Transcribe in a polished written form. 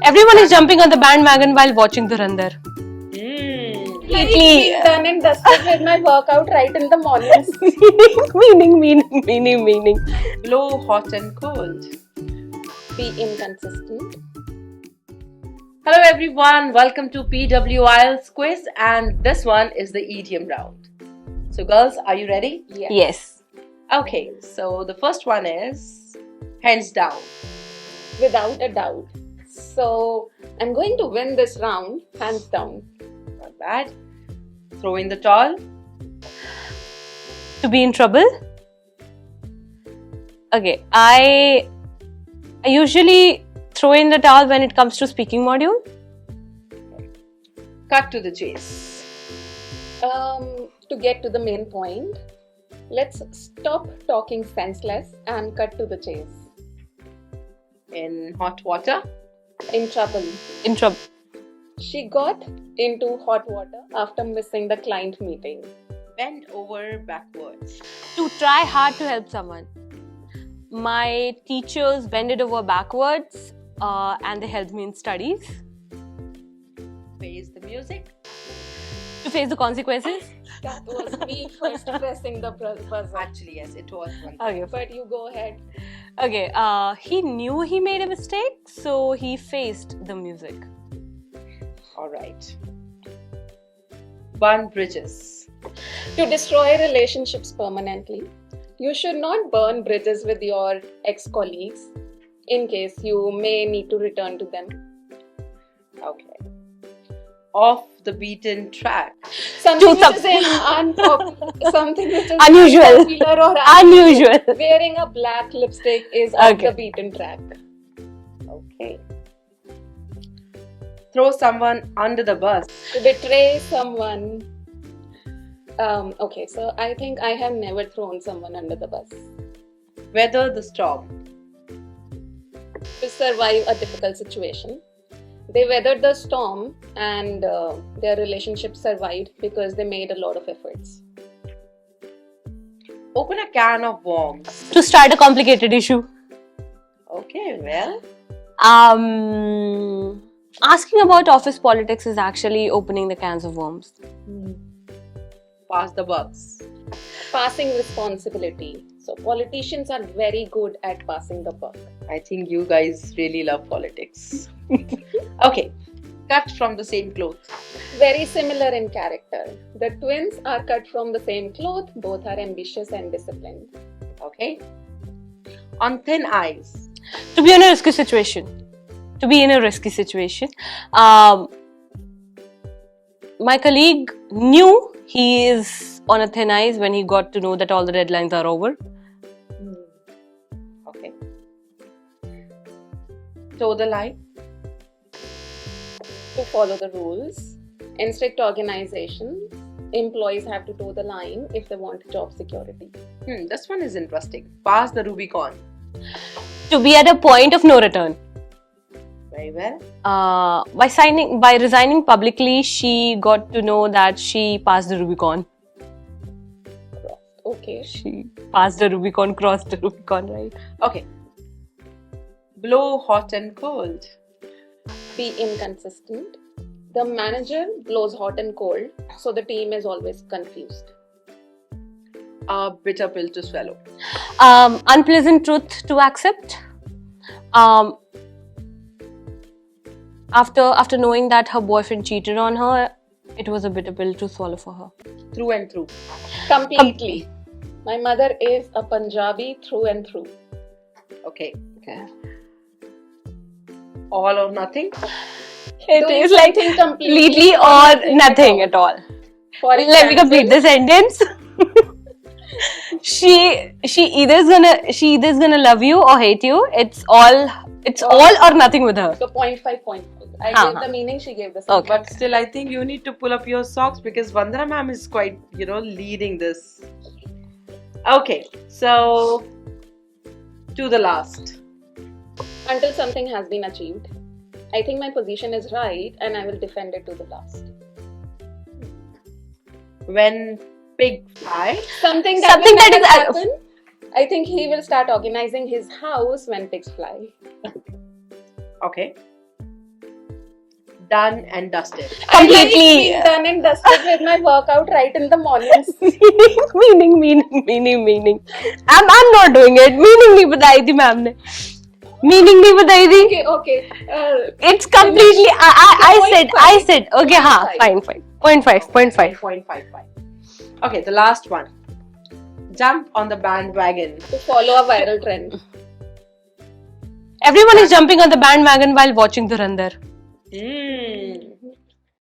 Everyone is jumping on the bandwagon while watching Dhurandhar. Completely done and dusted with my workout right in the mornings. meaning. Blow hot and cold. Be inconsistent. Hello everyone, welcome to PWIL's quiz, and this one is the idiom round. So girls, are you ready? Yes. Okay, so the first one is hands down. Without a doubt. So I'm going to win this round, hands down. Not bad. Throw in the towel. To be in trouble? Okay, I usually throw in the towel when it comes to speaking module. Cut to the chase. To get to the main point, let's stop talking senseless and cut to the chase. In hot water. In trouble. In trouble. She got into hot water after missing the client meeting. Bend over backwards. To try hard to help someone. My teachers bended over backwards and they helped me in studies. Face the music. To face the consequences. That was me first pressing the buzzer. Actually, yes, it was one. Okay. But you go ahead. Okay, he knew he made a mistake, so he faced the music. Alright. Burn bridges. To destroy relationships permanently, you should not burn bridges with your ex-colleagues in case you may need to return to them. Okay. Off the beaten track. Something which is something which is Unusual. unpopular or Unusual. Wearing a black lipstick is off Okay. the beaten track. Okay. Throw someone under the bus. To betray someone. Okay, so I think I have never thrown someone under the bus. Weather the storm. To survive a difficult situation. They weathered the storm and their relationship survived because they made a lot of efforts. Open a can of worms. To start a complicated issue. Okay, well. Asking about office politics is actually opening the cans of worms. Pass the bucks. Passing responsibility. So politicians are very good at passing the buck. I think you guys really love politics. Okay. Cut from the same cloth. Very similar in character. The twins are cut from the same cloth. Both are ambitious and disciplined. Okay. On thin ice. To be in a risky situation. To be in a risky situation. My colleague knew he is on a thin ice when he got to know that all the deadlines are over. Okay. Toe the line. To follow the rules. In strict organizations, employees have to toe the line if they want job security. This one is interesting. Pass the Rubicon. To be at a point of no return. Very well. By resigning publicly, she got to know that she passed the Rubicon. Okay. She passed the Rubicon, crossed the Rubicon, right? Okay. Blow hot and cold. Be inconsistent. The manager blows hot and cold, so the team is always confused. A bitter pill to swallow. Unpleasant truth to accept. After knowing that her boyfriend cheated on her, it was a bitter pill to swallow for her. Through and through. Completely. My mother is a Punjabi through and through. Okay. All or nothing. It Doing is like something completely or nothing at all. For Let me complete the sentence. she either is gonna love you or hate you. It's all or nothing with her. So 0.5, 0.5. I Uh-huh. gave the meaning, she gave the Okay. But still, I think you need to pull up your socks because Vandana ma'am is quite, leading this. Okay, so to the last. Until something has been achieved. I think my position is right and I will defend it to the last. When pig fly. Something that Something will that never is- happen. I think he will start organizing his house when pigs fly. Okay. done and dusted. I like Completely. being done and dusted with my workout right in the mornings. meaning. I'm not doing it. Meaning नहीं बताई थी ma'am ने. Meaning नहीं बताई थी. Okay. It's completely. I .5. said. Okay, हाँ, fine. 0.5. 0.55. Okay, the last one. Jump on the bandwagon. To follow a viral trend. Everyone is jumping on the bandwagon while watching Dhurandhar.